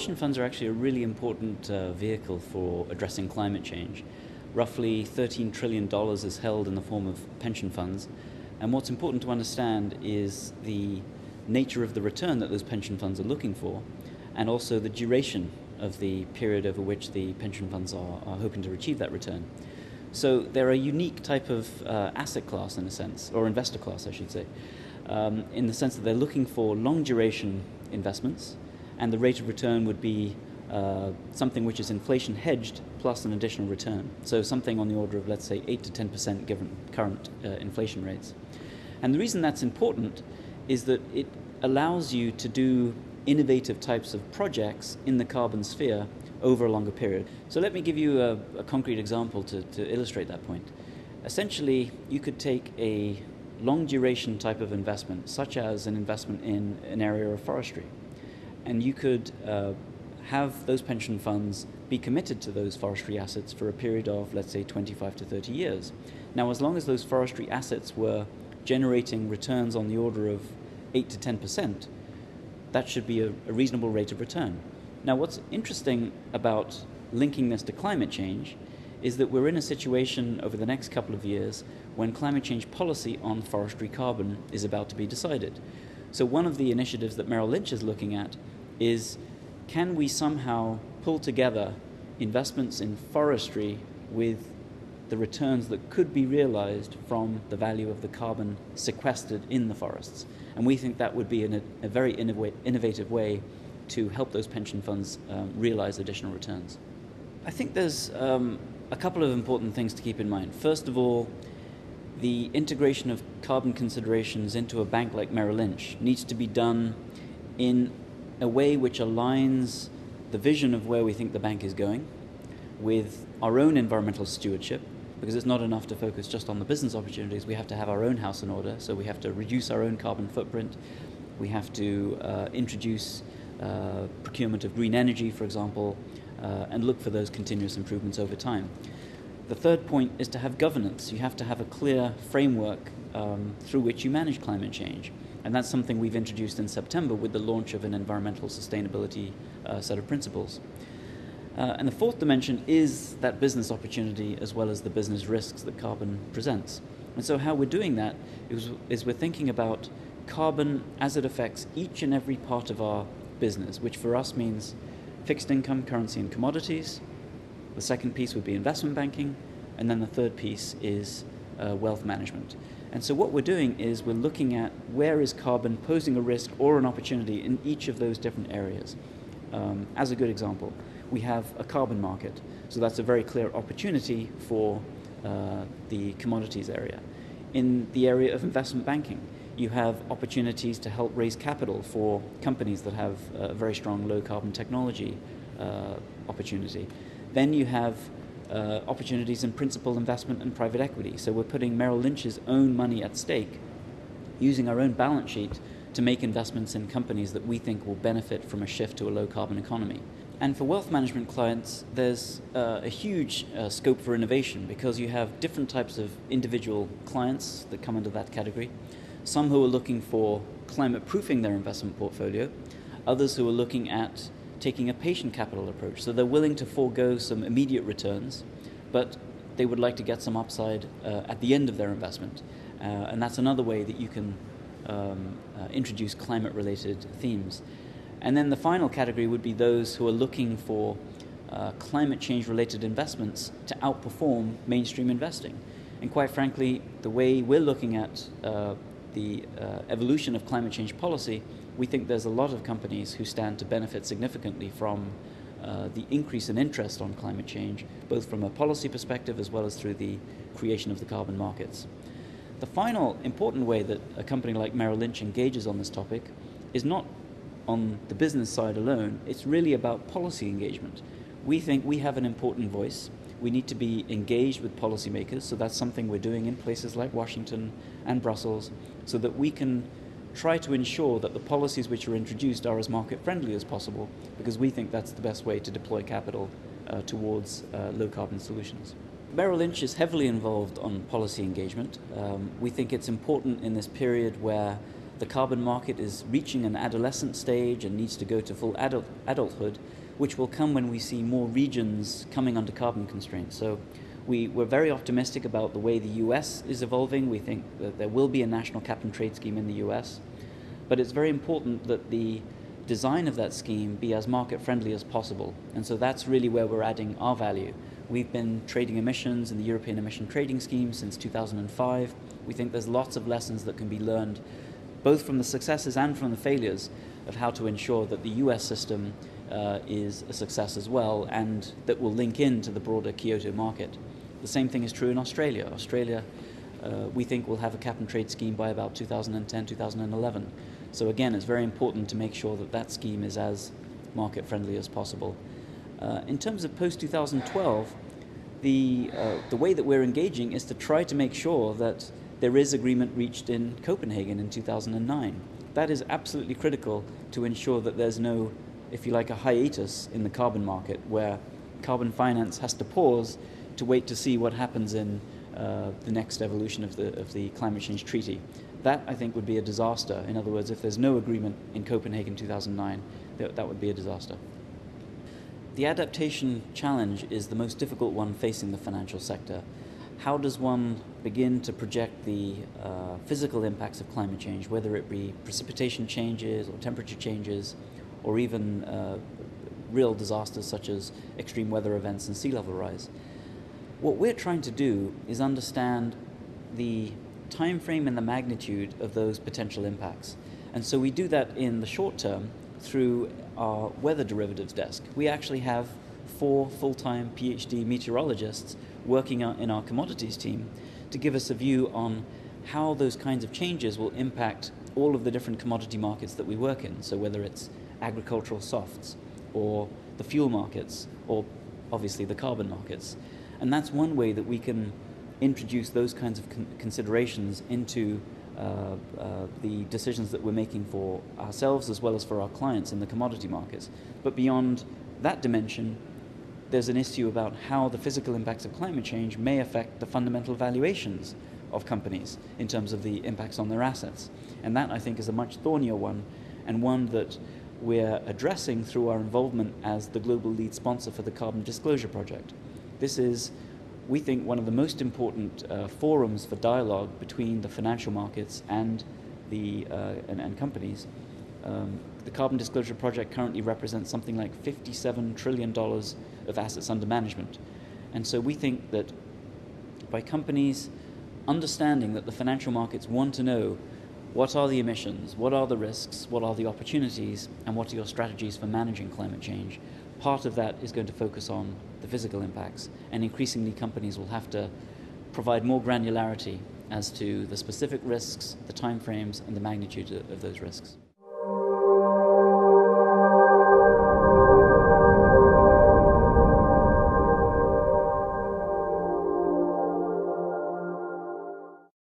pension funds are actually a really important vehicle for addressing climate change. Roughly $13 trillion is held in the form of pension funds. And what's important to understand is the nature of the return that those pension funds are looking for, and also the duration of the period over which the pension funds are hoping to achieve that return. So they're a unique type of asset class in a sense, or investor class I should say, in the sense that they're looking for long duration investments, and the rate of return would be something which is inflation hedged plus an additional return. So something on the order of, let's say, 8 to 10% given current inflation rates. And the reason that's important is that it allows you to do innovative types of projects in the carbon sphere over a longer period. So let me give you a concrete example to illustrate that point. Essentially, you could take a long duration type of investment, such as an investment in an area of forestry, and you could have those pension funds be committed to those forestry assets for a period of, let's say, 25 to 30 years. Now, as long as those forestry assets were generating returns on the order of 8 to 10%, that should be a reasonable rate of return. Now, what's interesting about linking this to climate change is that we're in a situation over the next couple of years when climate change policy on forestry carbon is about to be decided. So one of the initiatives that Merrill Lynch is looking at is, can we somehow pull together investments in forestry with the returns that could be realized from the value of the carbon sequestered in the forests? And we think that would be a very innovative way to help those pension funds realize additional returns. I think there's a couple of important things to keep in mind. First of all, the integration of carbon considerations into a bank like Merrill Lynch needs to be done in a way which aligns the vision of where we think the bank is going with our own environmental stewardship, because it's not enough to focus just on the business opportunities. We have to have our own house in order, so we have to reduce our own carbon footprint. We have to introduce procurement of green energy, for example, and look for those continuous improvements over time. The third point is to have governance. You have to have a clear framework through which you manage climate change. And that's something we've introduced in September with the launch of an environmental sustainability set of principles. And the fourth dimension is that business opportunity as well as the business risks that carbon presents. And so how we're doing that is we're thinking about carbon as it affects each and every part of our business, which for us means fixed income, currency and commodities. The second piece would be investment banking, and then the third piece is wealth management. And so what we're doing is we're looking at where is carbon posing a risk or an opportunity in each of those different areas. As a good example, we have a carbon market, so that's a very clear opportunity for the commodities area. In the area of investment banking, you have opportunities to help raise capital for companies that have a very strong low carbon technology opportunity. Then you have opportunities in principal investment and private equity. So we're putting Merrill Lynch's own money at stake, using our own balance sheet to make investments in companies that we think will benefit from a shift to a low carbon economy. And for wealth management clients, there's a huge scope for innovation, because you have different types of individual clients that come under that category. Some who are looking for climate proofing their investment portfolio, others who are looking at taking a patient capital approach. So they're willing to forego some immediate returns, but they would like to get some upside at the end of their investment. And that's another way that you can introduce climate-related themes. And then the final category would be those who are looking for climate change-related investments to outperform mainstream investing. And quite frankly, the way we're looking at the evolution of climate change policy, we think there's a lot of companies who stand to benefit significantly from the increase in interest on climate change, both from a policy perspective as well as through the creation of the carbon markets. The final important way that a company like Merrill Lynch engages on this topic is not on the business side alone. It's really about policy engagement. We think we have an important voice. We need to be engaged with policymakers, so that's something we're doing in places like Washington and Brussels, so that we can try to ensure that the policies which are introduced are as market-friendly as possible, because we think that's the best way to deploy capital towards low-carbon solutions. Merrill Lynch is heavily involved on policy engagement. We think it's important in this period where the the carbon market is reaching an adolescent stage and needs to go to full adulthood, which will come when we see more regions coming under carbon constraints. So we're very optimistic about the way the US is evolving. We think that there will be a national cap and trade scheme in the US, but it's very important that the design of that scheme be as market friendly as possible. And so that's really where we're adding our value. We've been trading emissions in the European Emission Trading Scheme since 2005. We think there's lots of lessons that can be learned, both from the successes and from the failures, of how to ensure that the US system is a success as well, and that will link into the broader Kyoto market. The same thing is true in Australia. Australia, we think, will have a cap and trade scheme by about 2010, 2011. So again, it's very important to make sure that that scheme is as market friendly as possible. In terms of post-2012, the way that we're engaging is to try to make sure that there is agreement reached in Copenhagen in 2009. That is absolutely critical to ensure that there's no, if you like, a hiatus in the carbon market where carbon finance has to pause to wait to see what happens in the next evolution of the climate change treaty. That, I think, would be a disaster. In other words, if there's no agreement in Copenhagen 2009, that would be a disaster. The adaptation challenge is the most difficult one facing the financial sector. How does one begin to project the physical impacts of climate change, whether it be precipitation changes or temperature changes, or even real disasters such as extreme weather events and sea level rise? What we're trying to do is understand the time frame and the magnitude of those potential impacts. And so we do that in the short term through our weather derivatives desk. We actually have 4 full-time PhD meteorologists working in our commodities team to give us a view on how those kinds of changes will impact all of the different commodity markets that we work in. So whether it's agricultural softs or the fuel markets or obviously the carbon markets. And that's one way that we can introduce those kinds of considerations into the decisions that we're making for ourselves as well as for our clients in the commodity markets. But beyond that dimension, there's an issue about how the physical impacts of climate change may affect the fundamental valuations of companies in terms of the impacts on their assets. And that, I think, is a much thornier one, and one that we're addressing through our involvement as the global lead sponsor for the Carbon Disclosure Project. This is, we think, one of the most important forums for dialogue between the financial markets and and companies. The Carbon Disclosure Project currently represents something like $57 trillion of assets under management. And so we think that by companies understanding that the financial markets want to know what are the emissions, what are the risks, what are the opportunities, and what are your strategies for managing climate change, part of that is going to focus on the physical impacts, and increasingly companies will have to provide more granularity as to the specific risks, the timeframes, and the magnitude of those risks.